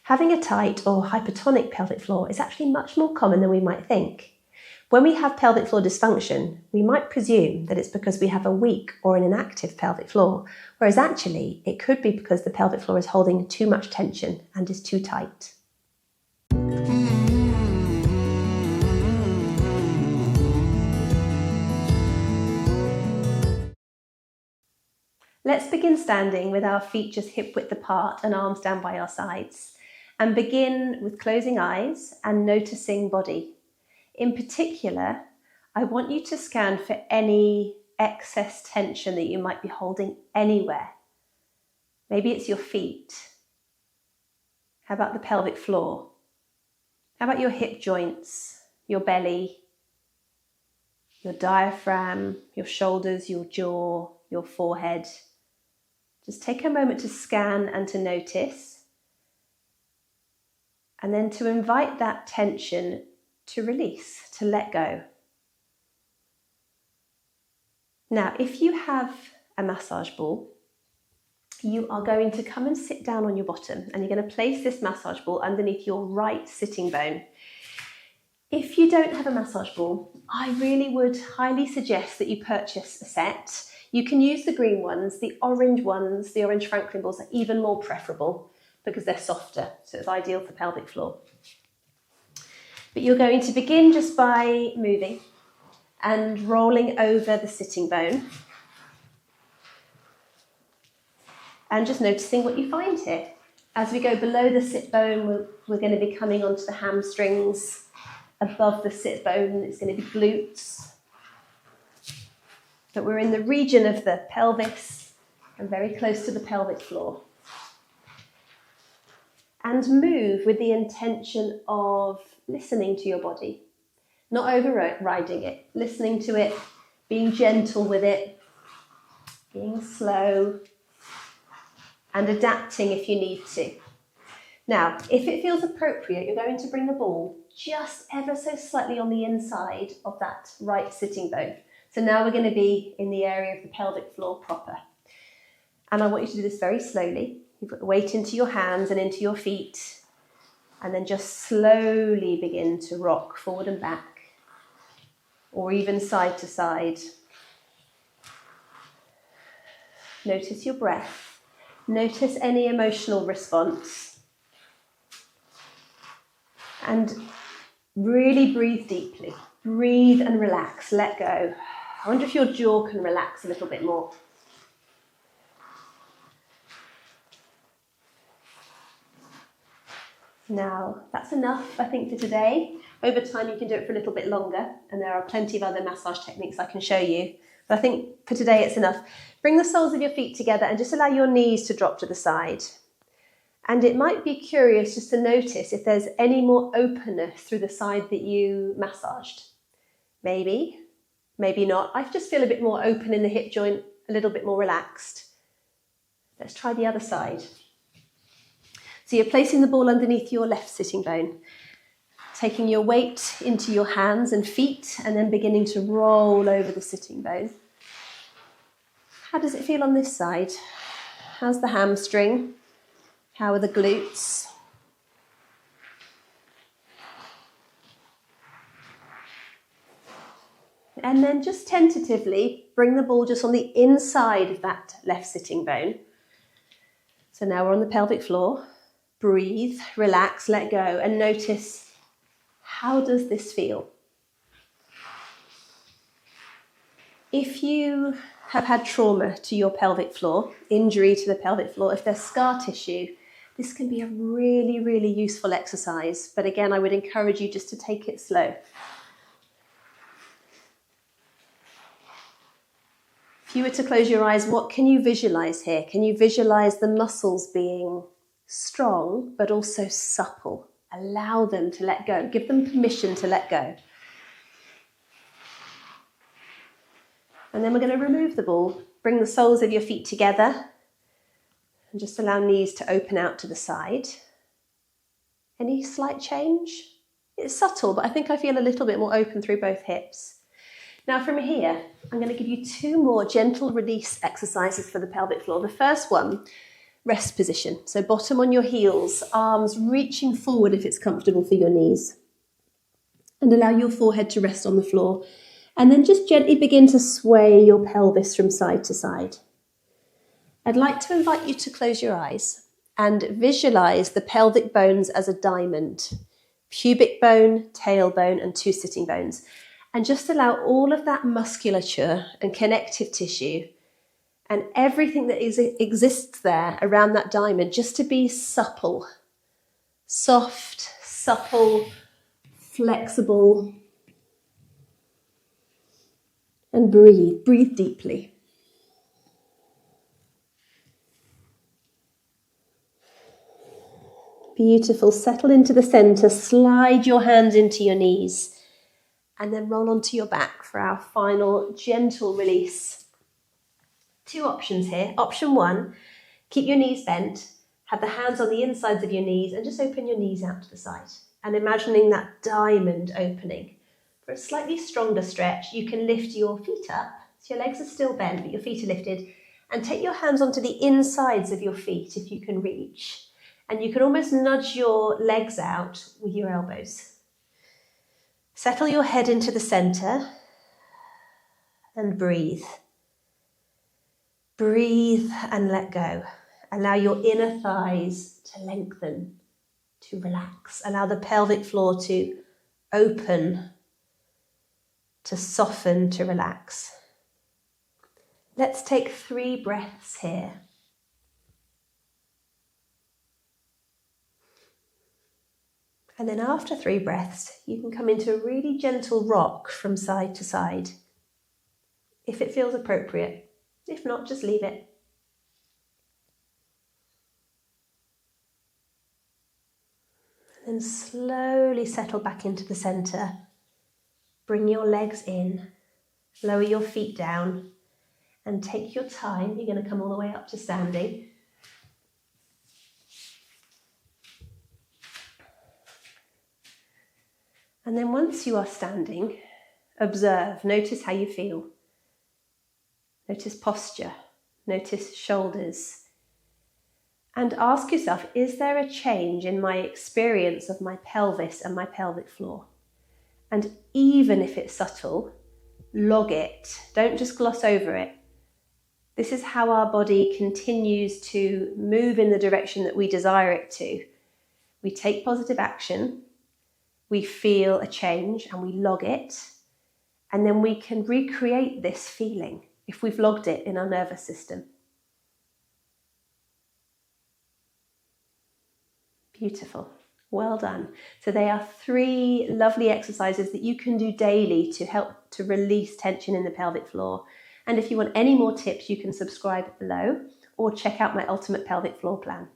Having a tight or hypertonic pelvic floor is actually much more common than we might think. When we have pelvic floor dysfunction, we might presume that it's because we have a weak or an inactive pelvic floor, whereas actually it could be because the pelvic floor is holding too much tension and is too tight. Let's begin standing with our feet just hip width apart and arms down by our sides, and begin with closing eyes and noticing body. In particular, I want you to scan for any excess tension that you might be holding anywhere. Maybe it's your feet. How about the pelvic floor? How about your hip joints, your belly, your diaphragm, your shoulders, your jaw, your forehead? Just take a moment to scan and to notice, and then to invite that tension to release, to let go. Now, if you have a massage ball, you are going to come and sit down on your bottom, and you're going to place this massage ball underneath your right sitting bone. If you don't have a massage ball, I really would highly suggest that you purchase a set. You can use the green ones, the orange Franklin balls are even more preferable because they're softer, so it's ideal for pelvic floor. But you're going to begin just by moving and rolling over the sitting bone and just noticing what you find here. As we go below the sit bone, we're going to be coming onto the hamstrings. Above the sit bone, it's going to be glutes. But we're in the region of the pelvis and very close to the pelvic floor. And move with the intention of listening to your body, not overriding it, listening to it, being gentle with it, being slow, and adapting if you need to. Now, if it feels appropriate, you're going to bring the ball just ever so slightly on the inside of that right sitting bone. So now we're going to be in the area of the pelvic floor proper. And I want you to do this very slowly. You put the weight into your hands and into your feet, and then just slowly begin to rock forward and back, or even side to side. Notice your breath. Notice any emotional response. And really breathe deeply. Breathe and relax, let go. I wonder if your jaw can relax a little bit more. Now, that's enough, I think, for today. Over time, you can do it for a little bit longer, and there are plenty of other massage techniques I can show you. But I think for today, it's enough. Bring the soles of your feet together and just allow your knees to drop to the side. And it might be curious just to notice if there's any more openness through the side that you massaged. Maybe, maybe not. I just feel a bit more open in the hip joint, a little bit more relaxed. Let's try the other side. So you're placing the ball underneath your left sitting bone, taking your weight into your hands and feet, and then beginning to roll over the sitting bone. How does it feel on this side? How's the hamstring? How are the glutes? And then just tentatively bring the ball just on the inside of that left sitting bone. So now we're on the pelvic floor. Breathe, relax, let go, and notice, how does this feel? If you have had trauma to your pelvic floor, injury to the pelvic floor, if there's scar tissue, this can be a really, really useful exercise. But again, I would encourage you just to take it slow. If you were to close your eyes, what can you visualize here? Can you visualize the muscles being strong, but also supple? Allow them to let go. Give them permission to let go. And then we're going to remove the ball. Bring the soles of your feet together and just allow knees to open out to the side. Any slight change? It's subtle, but I think I feel a little bit more open through both hips. Now from here, I'm going to give you 2 more gentle release exercises for the pelvic floor. The first one, rest position. So bottom on your heels, arms reaching forward if it's comfortable for your knees. And allow your forehead to rest on the floor. And then just gently begin to sway your pelvis from side to side. I'd like to invite you to close your eyes and visualize the pelvic bones as a diamond. Pubic bone, tailbone, and 2 sitting bones. And just allow all of that musculature and connective tissue and everything that exists there around that diamond just to be supple, soft, supple, flexible. And breathe deeply. Beautiful, settle into the center, slide your hands into your knees, and then roll onto your back for our final gentle release. 2 options here. Option 1, keep your knees bent, have the hands on the insides of your knees and just open your knees out to the side. And imagining that diamond opening. For a slightly stronger stretch, you can lift your feet up. So your legs are still bent, but your feet are lifted. And take your hands onto the insides of your feet if you can reach. And you can almost nudge your legs out with your elbows. Settle your head into the center and breathe. Breathe and let go. Allow your inner thighs to lengthen, to relax. Allow the pelvic floor to open, to soften, to relax. Let's take 3 breaths here. And then after 3 breaths, you can come into a really gentle rock from side to side, if it feels appropriate. If not, just leave it. And then slowly settle back into the center. Bring your legs in, lower your feet down, and take your time. You're going to come all the way up to standing. And then once you are standing, observe, notice how you feel. Notice posture, notice shoulders. And ask yourself, is there a change in my experience of my pelvis and my pelvic floor? And even if it's subtle, log it. Don't just gloss over it. This is how our body continues to move in the direction that we desire it to. We take positive action, we feel a change and we log it, and then we can recreate this feeling if we've logged it in our nervous system. Beautiful. Well done. So they are 3 lovely exercises that you can do daily to help to release tension in the pelvic floor. And if you want any more tips, you can subscribe below or check out my Ultimate Pelvic Floor Plan.